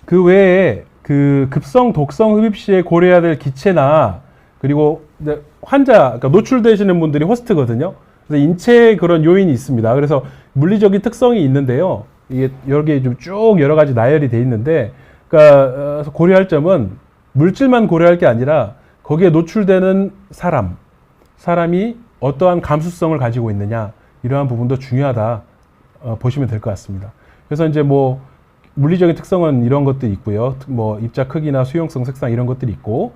그 외에 그 급성 독성 흡입 시에 고려해야 될 기체나 그리고 이제 그러니까 노출되시는 분들이 호스트거든요. 그래서 인체에 그런 요인이 있습니다. 그래서 물리적인 특성이 있는데요. 이게 여기 좀 쭉 여러 가지 나열이 돼 있는데, 그러니까 고려할 점은 물질만 고려할 게 아니라 거기에 노출되는 사람이 어떠한 감수성을 가지고 있느냐 이러한 부분도 중요하다 보시면 될 것 같습니다. 그래서 이제 뭐 물리적인 특성은 이런 것들이 있고요. 뭐 입자 크기나 수용성 색상 이런 것들이 있고,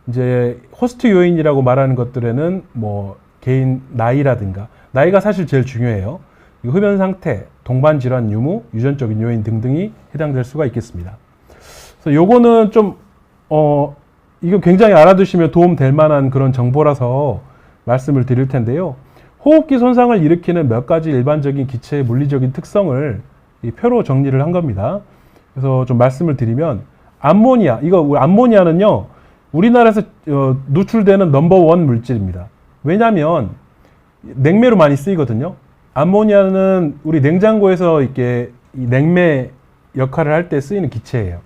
이제 호스트 요인이라고 말하는 것들에는 뭐 개인 나이라든가 나이가 사실 제일 중요해요. 흡연 상태, 동반 질환 유무, 유전적인 요인 등등이 해당될 수가 있겠습니다. 그래서 요거는 좀 이거 굉장히 알아두시면 도움 될 만한 그런 정보라서 말씀을 드릴 텐데요. 호흡기 손상을 일으키는 몇 가지 일반적인 기체의 물리적인 특성을 이 표로 정리를 한 겁니다. 그래서 좀 말씀을 드리면 암모니아는요 우리나라에서 노출되는 넘버원 물질입니다. 왜냐하면 냉매로 많이 쓰이거든요. 암모니아는 우리 냉장고에서 이렇게 이 냉매 역할을 할 때 쓰이는 기체예요.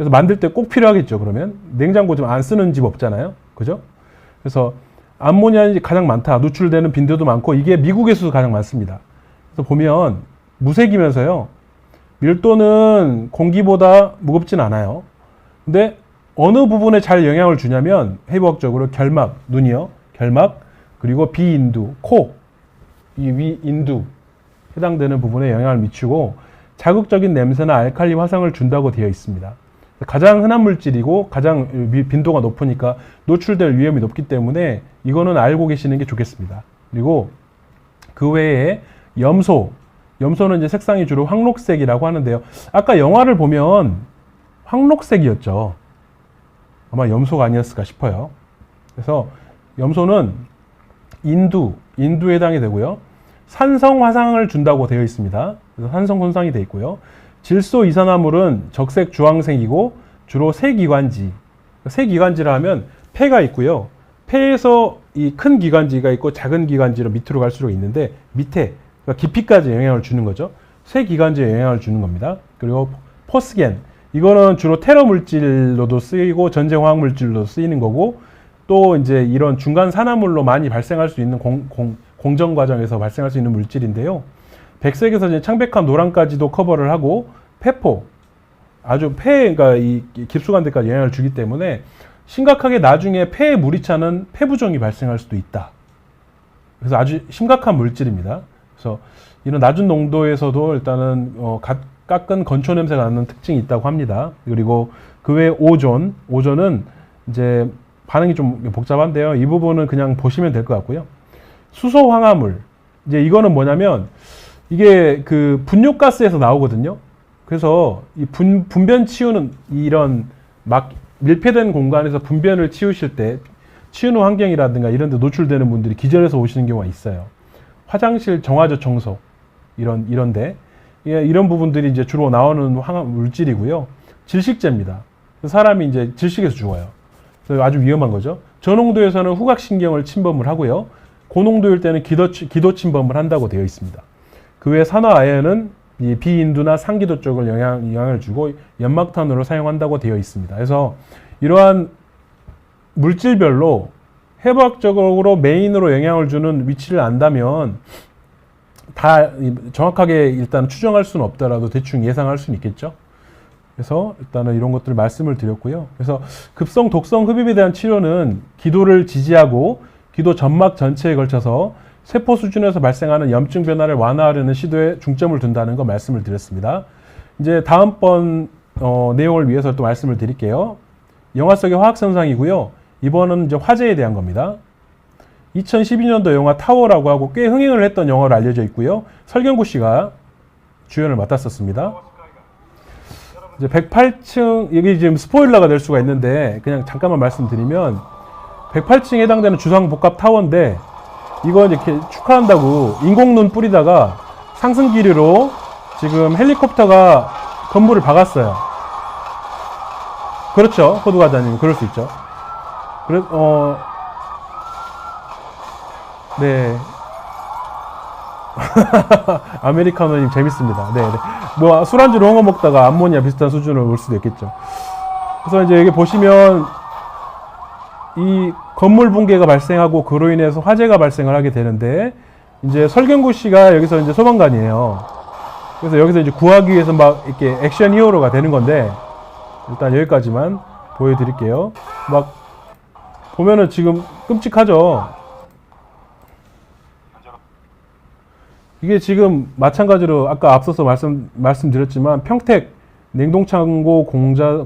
그래서 만들 때 꼭 필요하겠죠. 그러면 냉장고 좀 안 쓰는 집 없잖아요. 그죠? 그래서 암모니아이 가장 많다. 노출되는 빈도도 많고 이게 미국에서도 가장 많습니다. 그래서 보면 무색이면서요. 밀도는 공기보다 무겁진 않아요. 근데 어느 부분에 잘 영향을 주냐면 해부학적으로 결막, 눈이요. 결막, 그리고 비인두, 코, 이 위인두 해당되는 부분에 영향을 미치고 자극적인 냄새나 알칼리 화상을 준다고 되어 있습니다. 가장 흔한 물질이고 가장 빈도가 높으니까 노출될 위험이 높기 때문에 이거는 알고 계시는 게 좋겠습니다. 그리고 그 외에 염소는 이제 색상이 주로 황록색이라고 하는데요. 아까 영화를 보면 황록색이었죠. 아마 염소가 아니었을까 싶어요. 그래서 염소는 인두에 해당이 되고요. 산성 화상을 준다고 되어 있습니다. 그래서 산성 손상이 되어 있고요. 질소 이산화물은 적색 주황색이고 주로 세기관지라 하면 폐가 있고요. 폐에서 이 큰 기관지가 있고 작은 기관지로 밑으로 갈수록 있는데 밑에 그러니까 깊이까지 영향을 주는 거죠. 세기관지에 영향을 주는 겁니다. 그리고 포스겐 이거는 주로 테러 물질로도 쓰이고 전쟁 화학 물질로도 쓰이는 거고 또 이제 이런 중간 산화물로 많이 발생할 수 있는 공정 과정에서 발생할 수 있는 물질인데요. 백색에서 이제 창백한 노란까지도 커버를 하고 폐포 아주 그러니까 이 깊숙한 데까지 영향을 주기 때문에 심각하게 나중에 폐에 물이 차는 폐부종이 발생할 수도 있다. 그래서 아주 심각한 물질입니다. 그래서 이런 낮은 농도에서도 일단은 깎은 건초 냄새가 나는 특징이 있다고 합니다. 그리고 그 외에 오존은 이제 반응이 좀 복잡한데요. 이 부분은 그냥 보시면 될 것 같고요. 수소 황화물 이제 이거는 뭐냐면 이게 그 분뇨가스에서 나오거든요. 그래서 이 분변 치우는 이런 막 밀폐된 공간에서 분변을 치우실 때 치우는 환경이라든가 이런 데 노출되는 분들이 기절해서 오시는 경우가 있어요. 화장실 정화조 청소 이런데 이런 부분들이 이제 주로 나오는 물질이고요. 질식제입니다. 사람이 이제 질식해서 죽어요. 그래서 아주 위험한 거죠. 저농도에서는 후각신경을 침범을 하고요. 고농도일 때는 기도 침범을 한다고 되어 있습니다. 그 외 산화아연은 이 비인두나 상기도 쪽을 영향을 주고 연막탄으로 사용한다고 되어 있습니다. 그래서 이러한 물질별로 해부학적으로 메인으로 영향을 주는 위치를 안다면 다 정확하게 일단 추정할 수는 없더라도 대충 예상할 수는 있겠죠. 그래서 일단은 이런 것들을 말씀을 드렸고요. 그래서 급성 독성 흡입에 대한 치료는 기도를 지지하고 기도 점막 전체에 걸쳐서 세포 수준에서 발생하는 염증 변화를 완화하려는 시도에 중점을 둔다는 거 말씀을 드렸습니다. 이제 다음번 내용을 위해서 또 말씀을 드릴게요. 영화 속의 화학선상이고요. 이번은 이제 화재에 대한 겁니다. 2012년도 영화 타워라고 하고 꽤 흥행을 했던 영화로 알려져 있고요. 설경구 씨가 주연을 맡았었습니다. 이제 108층, 이게 지금 스포일러가 될 수가 있는데 그냥 잠깐만 말씀드리면 108층에 해당되는 주상복합 타워인데 이거 이렇게 축하한다고 인공눈 뿌리다가 상승기류로 지금 헬리콥터가 건물을 박았어요. 그렇죠. 호두과자님 그럴 수 있죠. 네. 아메리카노님 재밌습니다. 네. 뭐 술안주로 홍어 먹다가 암모니아 비슷한 수준으로 올 수도 있겠죠. 그래서 이제 여기 보시면 이 건물 붕괴가 발생하고 그로 인해서 화재가 발생을 하게 되는데 이제 설경구 씨가 여기서 이제 소방관이에요. 그래서 여기서 이제 구하기 위해서 막 이렇게 액션 히어로가 되는 건데 일단 여기까지만 보여드릴게요. 막 보면은 지금 끔찍하죠. 이게 지금 마찬가지로 아까 앞서서 말씀드렸지만 평택 냉동창고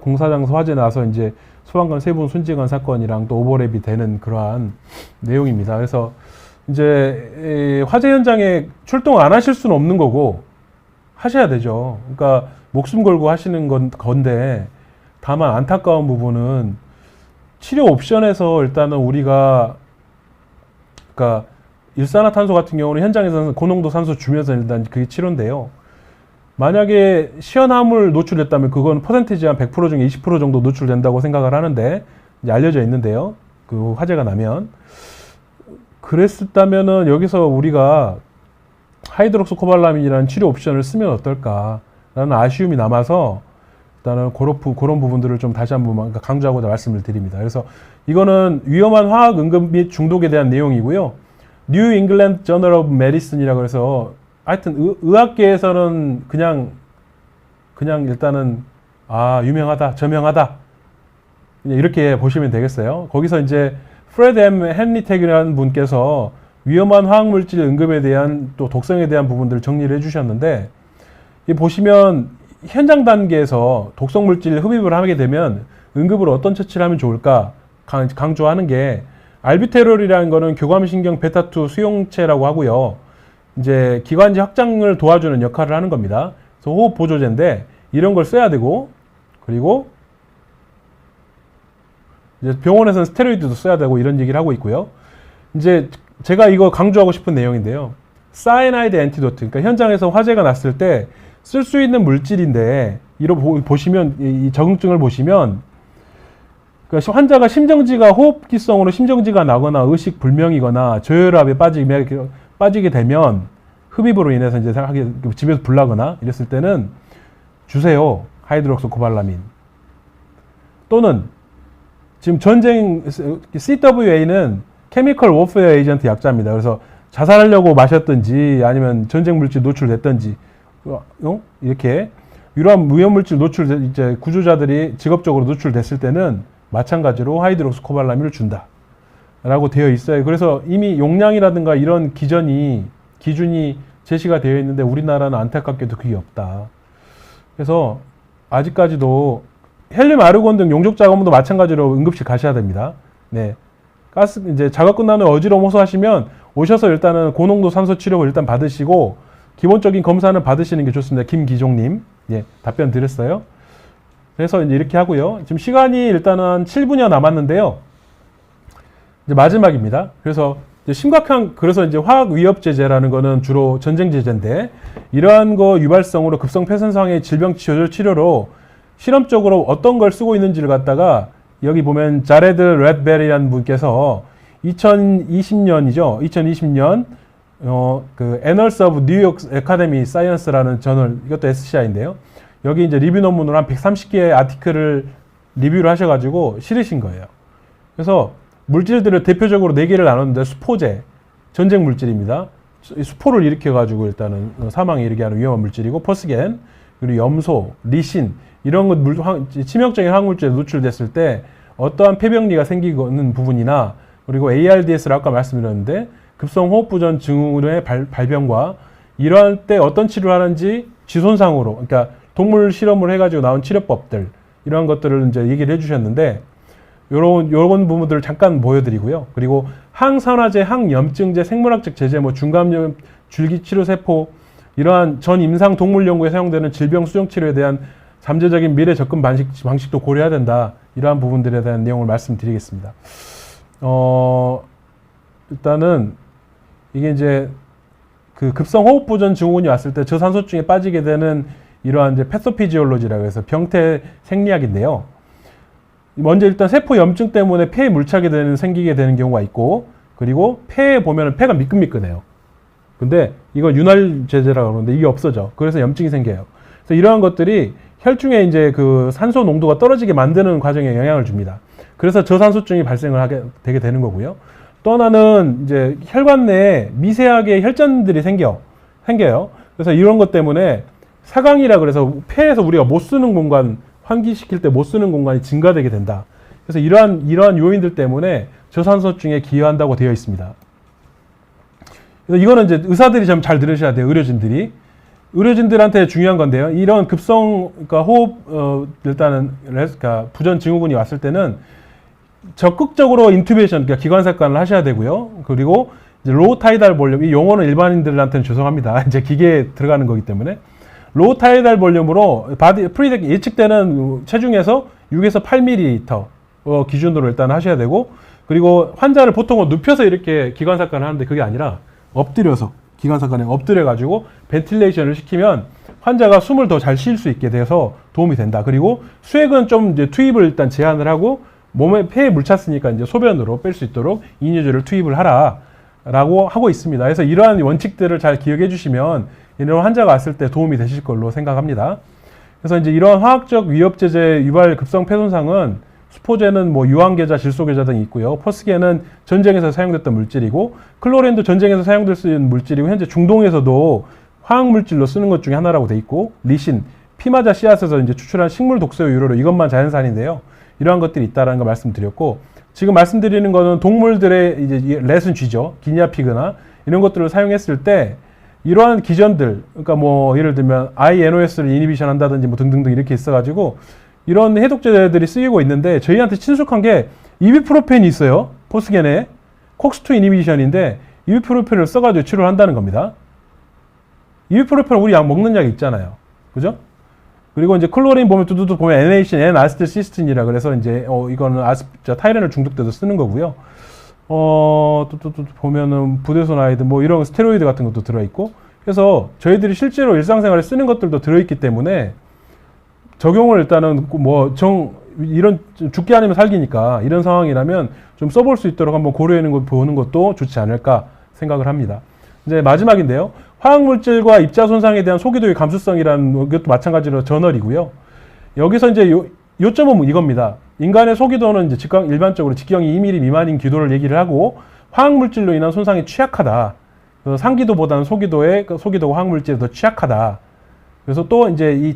공사장에서 화재 나서 이제 소방관 3분 순직한 사건이랑 또 오버랩이 되는 그러한 내용입니다. 그래서 이제 화재 현장에 출동 안 하실 수는 없는 거고 하셔야 되죠. 그러니까 목숨 걸고 하시는 건데 다만 안타까운 부분은 치료 옵션에서 일단은 우리가 그러니까 일산화탄소 같은 경우는 현장에서는 고농도 산소 주면서 일단 그게 치료인데요. 만약에 시연화물 노출됐다면 그건 퍼센티지 한 100% 중에 20% 정도 노출된다고 생각을 하는데 이제 알려져 있는데요. 그 화재가 나면 그랬었다면은 여기서 우리가 하이드록스코발라민이라는 치료 옵션을 쓰면 어떨까라는 아쉬움이 남아서 일단은 그런 부분들을 좀 다시 한번 강조하고자 말씀을 드립니다. 그래서 이거는 위험한 화학 응급 및 중독에 대한 내용이고요. 뉴 잉글랜드 저널 오브 메디슨이라고 해서 하여튼 의학계에서는 그냥 일단은 유명하다, 저명하다 이렇게 보시면 되겠어요. 거기서 이제 프레드 M 헨리텍이라는 분께서 위험한 화학물질 응급에 대한 또 독성에 대한 부분들을 정리를 해주셨는데 이 보시면 현장 단계에서 독성물질 흡입을 하게 되면 응급으로 어떤 처치를 하면 좋을까 강조하는 게 알비테롤이라는 거는 교감신경 베타2 수용체라고 하고요. 이제 기관지 확장을 도와주는 역할을 하는 겁니다. 그래서 호흡 보조제인데 이런 걸 써야 되고 그리고 이제 병원에서는 스테로이드도 써야 되고 이런 얘기를 하고 있고요. 이제 제가 이거 강조하고 싶은 내용인데요. 사이나이드 앤티도트, 그러니까 현장에서 화재가 났을 때 쓸 수 있는 물질인데 보시면 이 적응증을 보시면 그러니까 환자가 심정지가 호흡기성으로 심정지가 나거나 의식 불명이거나 저혈압에 빠지게 되면 흡입으로 인해서 이제 집에서 불나거나 이랬을 때는 주세요. 하이드록스 코발라민. 또는 지금 전쟁 CWA는 케미컬 워페어 에이전트 약자입니다. 그래서 자살하려고 마셨든지 아니면 전쟁 물질 노출됐든지 이렇게 이러한 위험 물질 이제 구조자들이 직업적으로 노출됐을 때는 마찬가지로 하이드록스 코발라민을 준다라고 되어 있어요. 그래서 이미 용량이라든가 이런 기준이 제시가 되어 있는데 우리나라는 안타깝게도 그게 없다. 그래서 아직까지도 헬륨 아르곤 등 용적 작업도 마찬가지로 응급실 가셔야 됩니다. 네. 이제 작업 끝난 후에 어지러움 호소하시면 오셔서 일단은 고농도 산소 치료를 일단 받으시고 기본적인 검사는 받으시는 게 좋습니다. 김기종님. 예, 답변 드렸어요. 그래서 이제 이렇게 하고요. 지금 시간이 일단은 7분여 남았는데요. 이제 마지막입니다. 그래서 그래서 이제 화학 위협 제제라는 거는 주로 전쟁 제제인데 이러한 거 유발성으로 급성 폐선상의 질병 조절 치료로 실험적으로 어떤 걸 쓰고 있는지를 갖다가 여기 보면 자레드 레드베리라는 분께서 2020년이죠. 2020년 그 Annals of New York Academy Science라는 저널, 이것도 SCI인데요. 여기 이제 리뷰 논문으로 한 130개의 아티클을 리뷰를 하셔가지고 실으신 거예요. 그래서 물질들을 대표적으로 4개를 나눴는데 수포제, 전쟁 물질입니다. 수포를 일으켜가지고 일단은 사망에 이르게 하는 위험한 물질이고 포스겐, 그리고 염소, 리신 이런 것 치명적인 화학물질에 노출됐을 때 어떠한 폐병리가 생기는 부분이나 그리고 ARDS를 아까 말씀드렸는데 급성호흡부전 증후군의 발병과 이러할 때 어떤 치료를 하는지 지손상으로 그러니까 동물 실험을 해가지고 나온 치료법들 이러한 것들을 이제 얘기를 해주셨는데 요런 부분들을 잠깐 보여드리고요. 그리고 항산화제, 항염증제, 생물학적 제제, 중감염, 줄기치료세포 이러한 전 임상 동물 연구에 사용되는 질병 수정 치료에 대한 잠재적인 미래 접근 방식도 고려해야 된다. 이러한 부분들에 대한 내용을 말씀드리겠습니다. 일단은 이게 이제 그 급성 호흡부전 증후군이 왔을 때 저산소증에 빠지게 되는 이러한 이제 패소피지올로지라고 해서 병태 생리학인데요. 먼저 일단 세포 염증 때문에 폐에 물차게 생기게 되는 경우가 있고, 그리고 폐에 보면은 폐가 미끈미끈해요. 근데 이걸 윤활제제라고 그러는데 이게 없어져. 그래서 염증이 생겨요. 그래서 이러한 것들이 혈중에 이제 그 산소 농도가 떨어지게 만드는 과정에 영향을 줍니다. 그래서 저산소증이 발생을 하게 되게 되는 거고요. 또 하나는 이제 혈관 내에 미세하게 혈전들이 생겨요. 그래서 이런 것 때문에 사강이라 그래서 폐에서 우리가 못 쓰는 공간, 환기시킬 때 못 쓰는 공간이 증가되게 된다. 그래서 이러한 요인들 때문에 저산소증에 기여한다고 되어 있습니다. 그래서 이거는 이제 의사들이 좀 잘 들으셔야 돼요. 의료진들한테 중요한 건데요. 이런 급성 그러니까 호흡 일단은 그러니까 부전 증후군이 왔을 때는 적극적으로 인투베이션, 그러니까 기관사관을 하셔야 되고요. 그리고 이제 로우 타이달 볼륨, 이 용어는 일반인들한테는 죄송합니다. 이제 기계에 들어가는 거기 때문에 로우 타이달 볼륨으로 예측되는 체중에서 6에서 8ml 기준으로 일단 하셔야 되고, 그리고 환자를 보통은 눕혀서 이렇게 기관사관을 하는데 그게 아니라 엎드려서 기관사관에 엎드려가지고 벤틸레이션을 시키면 환자가 숨을 더 잘 쉴 수 있게 돼서 도움이 된다. 그리고 수액은 좀 이제 투입을 일단 제한을 하고 몸에 폐에 물 찼으니까 이제 소변으로 뺄 수 있도록 이뇨제를 투입을 하라라고 하고 있습니다. 그래서 이러한 원칙들을 잘 기억해 주시면 이런 환자가 왔을 때 도움이 되실 걸로 생각합니다. 그래서 이제 이런 화학적 위협제제 유발 급성 폐손상은 수포제는 뭐 유황계자, 질소계자 등이 있고요. 포스겐은 전쟁에서 사용됐던 물질이고, 클로렌도 전쟁에서 사용될 수 있는 물질이고, 현재 중동에서도 화학물질로 쓰는 것 중에 하나라고 돼 있고, 리신, 피마자 씨앗에서 이제 추출한 식물 독소의 유료로 이것만 자연산인데요. 이러한 것들이 있다라는 걸 말씀드렸고, 지금 말씀드리는 거는 동물들의 이제 렛은 쥐죠. 기니아피그나 이런 것들을 사용했을 때 이러한 기전들, 그러니까 뭐 예를 들면 INOS를 이니비션 한다든지 뭐 등등등 이렇게 있어가지고 이런 해독제들이 쓰이고 있는데 저희한테 친숙한 게 이비프로펜이 있어요. 포스겐에 콕스2 이니비션인데 이비프로펜을 써가지고 치료를 한다는 겁니다. 이비프로펜 우리 약 먹는 약 있잖아요. 그죠? 그리고 이제 클로린 보면 뚜두두 보면 NaCN, N-아세틸시스틴이라 그래서 이제 이거는 타이레놀 중독 때도 쓰는 거고요. 또 보면은 부데소나이드 뭐 이런 스테로이드 같은 것도 들어있고, 그래서 저희들이 실제로 일상생활에 쓰는 것들도 들어있기 때문에 적용을 일단은 이런 죽기 아니면 살기니까 이런 상황이라면 좀 써볼 수 있도록 한번 보는 것도 좋지 않을까 생각을 합니다. 이제 마지막인데요. 화학물질과 입자 손상에 대한 소기도의 감수성이라는 것도 마찬가지로 저널이고요. 여기서 이제 요점은 이겁니다. 인간의 소기도는 이제 일반적으로 직경이 2mm 미만인 기도를 얘기를 하고, 화학물질로 인한 손상이 취약하다. 그래서 상기도보다는 소기도가 화학물질에 더 취약하다. 그래서 또 이제 이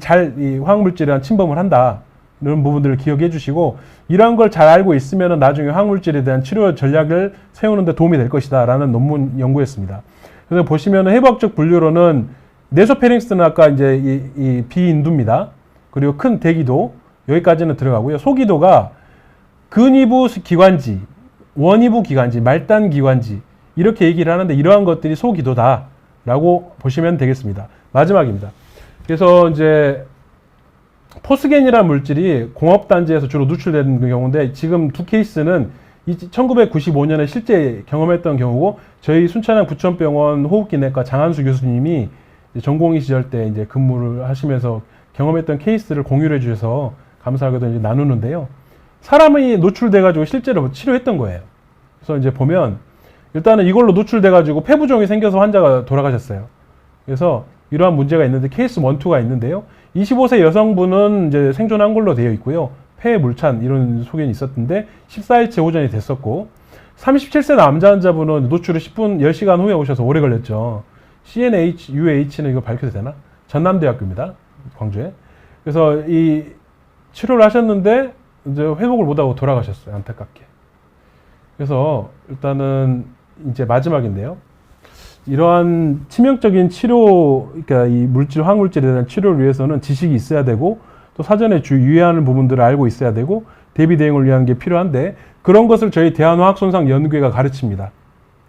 화학물질에 대한 침범을 한다. 이런 부분들을 기억해 주시고, 이러한 걸 잘 알고 있으면 나중에 화학물질에 대한 치료 전략을 세우는 데 도움이 될 것이다. 라는 논문 연구했습니다. 그래서 보시면은 해부학적 분류로는 네소페링스는 아까 이제 이 비인두입니다. 그리고 큰 대기도 여기까지는 들어가고요. 소기도가 근위부 기관지, 원위부 기관지, 말단 기관지 이렇게 얘기를 하는데 이러한 것들이 소기도다라고 보시면 되겠습니다. 마지막입니다. 그래서 이제 포스겐이라는 물질이 공업단지에서 주로 누출되는 경우인데, 지금 두 케이스는 1995년에 실제 경험했던 경우고, 저희 순천향 부천병원 호흡기내과 장한수 교수님이 전공의 시절 때 이제 근무를 하시면서 경험했던 케이스를 공유를 해주셔서 감사하게도 이제 나누는데요. 사람이 노출돼가지고 실제로 치료했던 거예요. 그래서 이제 보면 일단은 이걸로 노출돼가지고 폐부종이 생겨서 환자가 돌아가셨어요. 그래서 이러한 문제가 있는데 케이스 1, 2가 있는데요. 25세 여성분은 이제 생존한 걸로 되어 있고요. 폐 물찬 이런 소견이 있었는데 14일째 호전이 됐었고, 37세 남자 환자분은 노출 후 10시간 후에 오셔서 오래 걸렸죠. CNH, UH는 이거 밝혀도 되나? 전남대학교입니다. 광주에. 그래서 이 치료를 하셨는데 이제 회복을 못하고 돌아가셨어요. 안타깝게. 그래서 일단은 이제 마지막인데요. 이러한 치명적인 치료, 그러니까 이 화학물질에 대한 치료를 위해서는 지식이 있어야 되고, 또 사전에 유의하는 부분들을 알고 있어야 되고, 대비 대응을 위한 게 필요한데, 그런 것을 저희 대한화학손상연구회가 가르칩니다.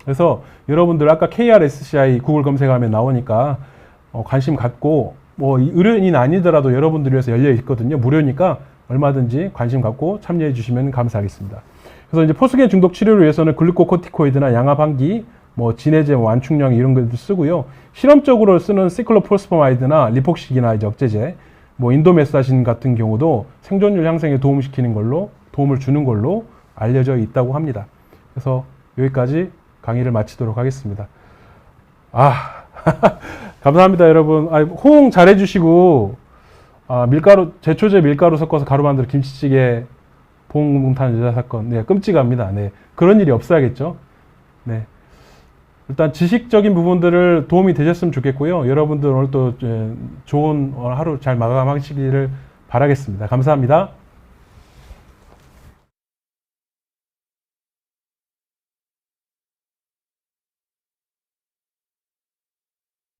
그래서 여러분들 아까 KRSCI 구글 검색하면 나오니까 관심 갖고, 뭐 의료인이 아니더라도 여러분들 위해서 열려 있거든요. 무료니까 얼마든지 관심 갖고 참여해 주시면 감사하겠습니다. 그래서 이제 포스겐 중독 치료를 위해서는 글루코코티코이드나 양압항기, 뭐 진해제, 완충령 이런 것도 쓰고요. 실험적으로 쓰는 시클로포스포마이드나 리폭식이나 이제 억제제, 뭐 인도메사신 같은 경우도 생존율 향상에 도움을 주는 걸로 알려져 있다고 합니다. 그래서 여기까지 강의를 마치도록 하겠습니다. 감사합니다, 여러분. 호응 잘 해주시고, 밀가루, 제초제 밀가루 섞어서 가루 만들어 김치찌개 봉탄 여자 사건. 네, 끔찍합니다. 네, 그런 일이 없어야겠죠. 네. 일단 지식적인 부분들을 도움이 되셨으면 좋겠고요. 여러분들 오늘 또 좋은 하루 잘 마감하시기를 바라겠습니다. 감사합니다.